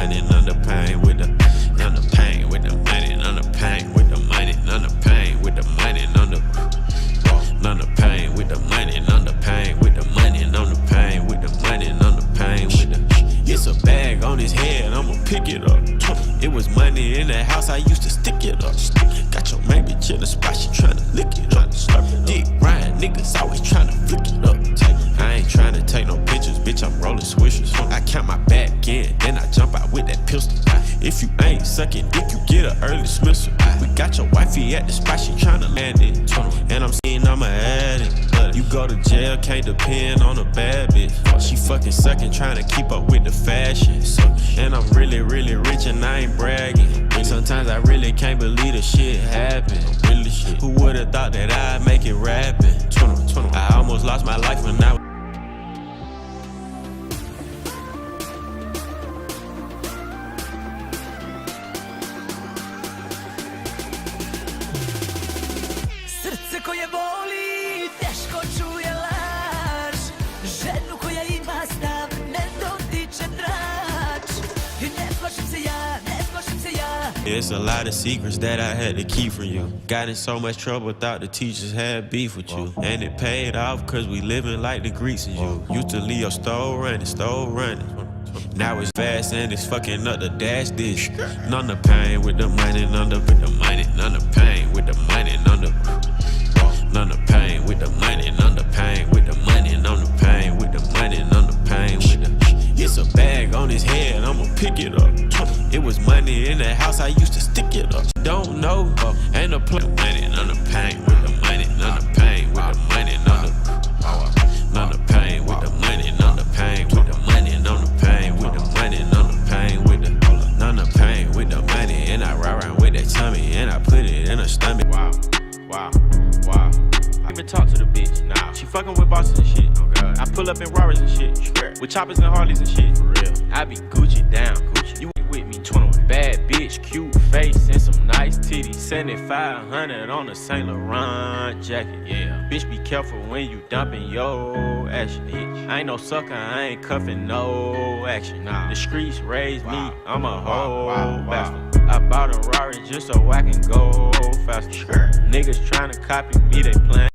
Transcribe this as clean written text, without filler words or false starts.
money, none the pain with the pain with the money, none the pain with the money, none the pain with the money, none the pain with the money, none the pain with the money, none the pain with the money, none the pain with the. It's a bag on his head, I'ma pick it up. It was money in that house, I used to stick it up. Got your main bitch in the spot, she tryna lick it up. Dick Ryan, niggas always tryna flick it up. I ain't tryna take no pictures, bitch, I'm rolling swishers. I count my back in, then I jump out with that pistol. If you ain't sucking dick, you get an early dismissal. We got your wifey at the spot, she tryna land it. And I'm saying I'm a addict. You go to jail, can't depend on a bad bitch. She fucking sucking, tryna keep up with the fashion. And I'm really, really rich and I ain't bragging. Sometimes I really can't believe the shit happened. Really shit. Who would've thought that I'd make it rapping? I almost lost my life when I was Srce koje voli, teško čuje laž. Ženu koja ima stav, ne dotiče trač. I ne plašim se ja, ne plašim se ja. It's a lot of secrets that I had to keep from you. Got in so much trouble, thought the teachers had beef with you. And it paid off cause we living like the Greeks and you. Used to leave your stove running. Now it's fast and it's fucking up the dash dish. None the pain with the money, none the with the money, none the pain with the money, none the pain with the money, none the pain with the money, none the pain with the money, none the pain with the. It's a bag on his head, I'ma pick it up. It was money in that house, I used to stick it up. Don't know, ain't no play money, none the pain with the money, none the pain with the money, none the pain with the money, none the pain with the money, none the pain with the money, none the pain with the none the pain with the money. And I ride around with that tummy and I put it in her stomach. Wow. I even talk to the bitch. Nah. She fucking with bosses and shit. Oh God. I pull up in Rarers and shit. With choppers and Harleys and shit. For real. I be Gucci down. You with me, 21. Bad bitch, cute face, and some nice titties. 7500 on a Saint Laurent jacket. Yeah. Bitch, be careful when you dumping your action. Bitch. I ain't no sucker, I ain't cuffing no action. Nah. The streets raised me, I'm a whole bastard. I bought a Rari just so I can go faster. Niggas tryna copy me, they playin'.